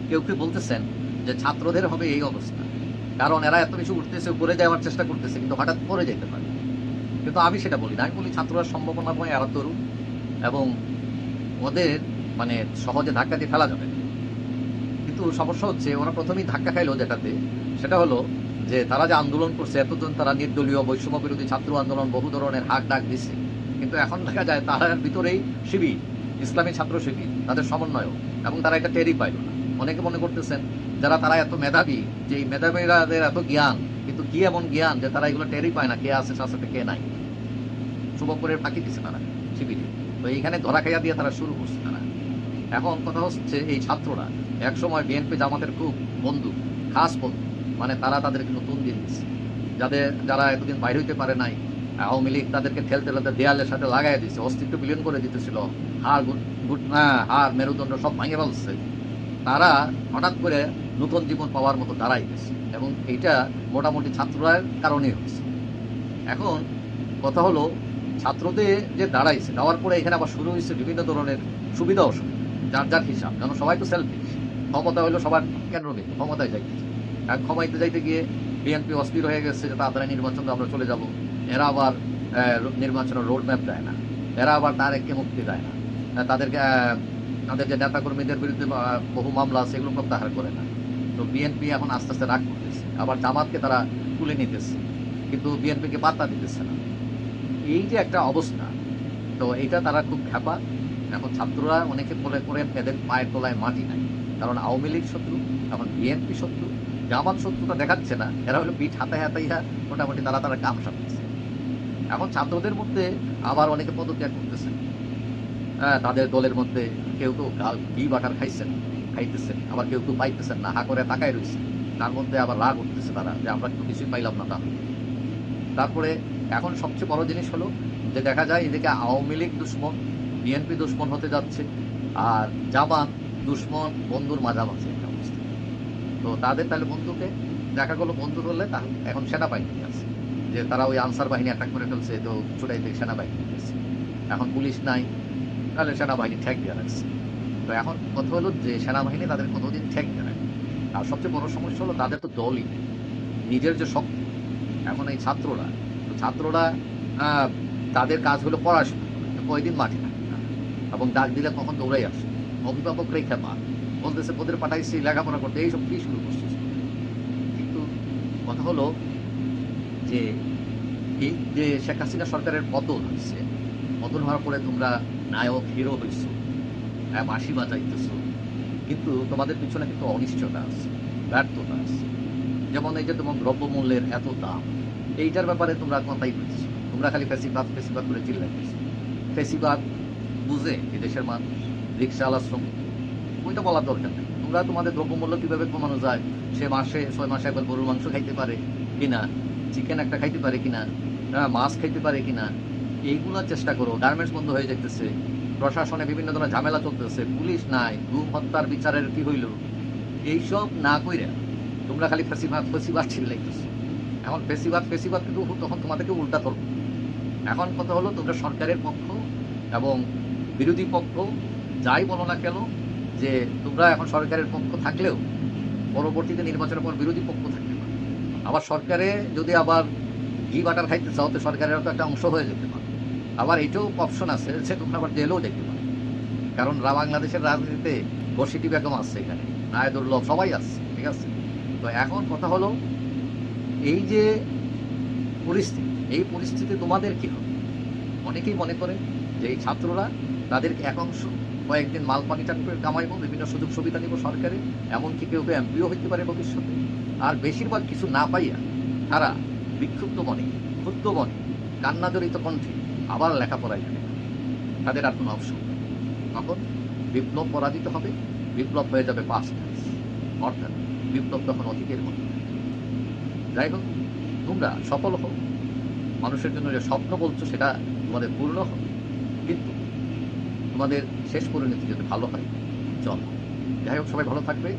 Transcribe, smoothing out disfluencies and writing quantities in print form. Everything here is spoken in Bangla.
কেউ কেউ বলতেছেন যে ছাত্রদের হবে এই অবস্থা, কারণ এরা এত বেশি উঠতেছে, উপরে যাওয়ার চেষ্টা করতেছে, কিন্তু হঠাৎ পরে যেতে পারে। কিন্তু আমি সেটা বলি না, আমি বলি ছাত্ররা সম্ভাবনাময়, এরা তরুণ, এবং ওদের মানে সহজে ধাক্কা দিয়ে ফেলা যাবে না। কিন্তু সমস্যা হচ্ছে ওরা প্রথমেই ধাক্কা খাইলো যেটাতে, সেটা হলো যে তারা যে আন্দোলন করছে এতজন, তারা নির্দলীয় বৈষম্য বিরোধী ছাত্র আন্দোলন বহু ধরনের হাক ডাক দিচ্ছে, কিন্তু এখন দেখা যায় তার ভিতরেই শিবির, ইসলামী ছাত্র শিবির, তাদের সমন্বয়, এবং তারা এটা টেরই পাইল না। অনেকে মনে করতেছেন যারা তারা এত মেধাবী, যে এই মেধাবীরাদের এত জ্ঞান, কিন্তু কি এমন জ্ঞান যে তারা এগুলো টেরই পায় না, কে আছে সাথে কে নাই। শুভপুরের ফাঁকি দিচ্ছে তারা শিবিরে, তো এইখানে ধরা খাইয়া দিয়ে তারা শুরু করছে তারা। এখন কথা হচ্ছে এই ছাত্ররা একসময় বিএনপি জামাতের খুব বন্ধু, খাস বন্ধু, মানে তারা তাদেরকে নতুন দিন দিচ্ছে, যারা এতদিন বাইরে হইতে পারে নাই, আওয়ামী লীগ তাদেরকে ঠেলতে ঠেলতে দেয়ালের সাথে লাগাই দিচ্ছে, অস্তিত্ব বিলীন করে দিতেছিল, হাড় মেরুদণ্ড সব ভাঙে ফেলছে, তারা হঠাৎ করে নতুন জীবন পাওয়ার মতো দাঁড়াই গেছে, এবং এইটা মোটামুটি ছাত্ররার কারণেই হচ্ছে। এখন কথা হলো ছাত্রদের যে দাঁড়াইছে, দেওয়ার পরে এখানে আবার শুরু হয়েছে বিভিন্ন ধরনের সুবিধা অসুবিধা, যার যার হিসাব, যেন সবাই তো সেলফিশ, ক্ষমতা হলো সবার কেন্দ্রবিন্দু, ক্ষমতায় যাইতেছে, আর ক্ষমাইতে যাইতে গিয়ে বিএনপি অস্থির হয়ে গেছে যে তাড়াতাড়ি নির্বাচন আমরা চলে যাব। এরা আবার নির্বাচনের রোড ম্যাপ দেয় না, এরা আবার তারেককে মুক্তি দেয় না, তাদেরকে তাদের যে নেতাকর্মীদের বিরুদ্ধে বহু মামলা আছে এগুলো প্রত্যাহার করে না। তো বিএনপি এখন আস্তে আস্তে রাগ করতেছে, আবার জামাতকে তারা তুলে নিতেছে, কিন্তু বিএনপিকে পাত্তা দিতেছে না। এই যে একটা অবস্থা, তো এইটা তারা খুব খ্যাপা। এখন ছাত্ররা অনেকে বলে করে এদের পায়ের তলায় মাটি নাই, কারণ আওয়ামী লীগ শত্রু, এখন বিএনপি শত্রু, জামাত শত্রুতা দেখাচ্ছে না, এরা হলো পিঠ হাতায় হাতাইয়া মোটামুটি তারা কাম সারতেছে। এখন ছাত্রদের মধ্যে আবার অনেকে পদত্যাগ করতেছে, তাদের দলের মধ্যে কেউ কেউ ঘি বাটার খাইতেছেন, আবার কেউ কেউ পাইতেছেন না, হা করে তাকায় রয়েছে, তার মধ্যে আবার রাগ উঠতেছে তারা যে আমরা একটু কিছুই পাইলাম না। তারপরে এখন সবচেয়ে বড় জিনিস হলো যে দেখা যায় এদিকে আওয়ামী লীগ দুশ্মন, বিএনপি দুশ্মন হতে যাচ্ছে, আর জামাত দুশ্মন বন্ধুর মাঝামাঝি একটা অবস্থা। তো তাদের তাহলে বন্ধুকে দেখা গেলো বন্ধু হলে এখন সেনাবাহিনী আছে, যে তারা ওই আনসার বাহিনী অ্যাটাক করে ফেলছে, তো ছুটাইতে সেনাবাহিনী গেছে, এখন পুলিশ নাই, তাহলে সেনাবাহিনী ঠেক দিয়ে রাখছে। তো এখন কথা হলো যে সেনাবাহিনী তাদের কতদিন ঠেক দিয়ে রাখে। আর সবচেয়ে বড় সমস্যা হলো তাদের তো দলই নেই, নিজের যে শক্তি। এখন এই ছাত্ররা তাদের কাজ হলো পড়াশোনা, কয়দিন মাঠে থাকে না, এবং ডাক দিলে কখন দৌড়াই আসে, অভিভাবকরাই খেপা, বলতেছে ওদের পাঠাইছি লেখাপড়া করতে, এইসব কি শুরু করছে। কিন্তু কথা হলো যে এই যে শেখ হাসিনা সরকারের পতন হচ্ছে, পতন হওয়ার পরে তোমরা নায়ক হিরো হইছ, বাঁশি বাজাইতেছ, কিন্তু তোমাদের পিছনে কিন্তু অনিশ্চয়তা আছে, ব্যর্থতা আছে। যেমন এই যে তোমার দ্রব্যমূল্যের এত দাম, এইটার ব্যাপারে তোমরা কথাই বলছো, তোমরা খালি ফেসিবাদ করে চিল্লাইতেছো। ফেসিবাদ বুঝে এই দেশের মানুষ, রিক্সাওয়ালা শ্রমিক, ওইটা বলার দরকার নেই। তোমরা তোমাদের দ্রব্যমূল্য কীভাবে কমানো যায়, সে মাসে 6 মাসে একবার গরুর মাংস খাইতে পারে কিনা, চিকেন একটা খাইতে পারে কিনা, মাছ খাইতে পারে কিনা, এইগুলো চেষ্টা করো। গার্মেন্টস বন্ধ হয়ে যেতেছে, প্রশাসনে বিভিন্ন ধরনের ঝামেলা চলতেছে, পুলিশ নাই, গুম হত্যার বিচারের কি হইল, এইসব না কইরা তোমরা খালি ফেসিবাদ চিল্লাইতেছো। এখন ফেসিবাদ কিন্তু তখন তোমাদেরকে উল্টা ধরবো। এখন কথা হলো তোমরা সরকারের পক্ষ এবং বিরোধী পক্ষ যাই বলো না কেন, যে তোমরা এখন সরকারের পক্ষ থাকলেও পরবর্তীতে নির্বাচনের পর বিরোধী পক্ষ থাকতে পারে। আবার সরকারে যদি আবার ঘি বাটার খাইতে চাও, তো সরকারের তো একটা অংশ হয়ে যেতে পারে। আবার এটাও অপশন আছে যে তোমরা আবার জেলেও যেতে পারো, কারণ বাংলাদেশের রাজনীতিতে বর্ষিটি বেগম আছে, এখানে নায়দুল্লাহ সবাই আছে, ঠিক আছে। তো এখন কথা হলো এই যে পরিস্থিতি, এই পরিস্থিতি তোমাদের কি হবে। অনেকেই মনে করে যে এই ছাত্ররা তাদেরকে একাংশ কয়েকদিন মাল পানি করে কামাইব, বিভিন্ন সুযোগ সুবিধা নিব সরকারে, এমনকি কেউ কেউ এমপিও হইতে পারে ভবিষ্যতে। আর বেশিরভাগ কিছু না পাইয়া তারা বিক্ষুব্ধ মনে, ক্ষুব্ধ মনে, কান্নাজড়িত কণ্ঠে আবার লেখাপড়ায় যাবে, তাদের আর কোনো অপশন। তখন বিপ্লব পরাজিত হবে, বিপ্লব হয়ে যাবে পাস্ট, অর্থাৎ বিপ্লব তখন অতীতের মতো। যাই হোক, তোমরা সফল হও, মানুষের জন্য যে স্বপ্ন বলছো সেটা তোমাদের পূর্ণ হবে, কিন্তু তোমাদের শেষ পরিণতি যদি ভালো হয় চল। যাই হোক, সবাই ভালো থাকবে।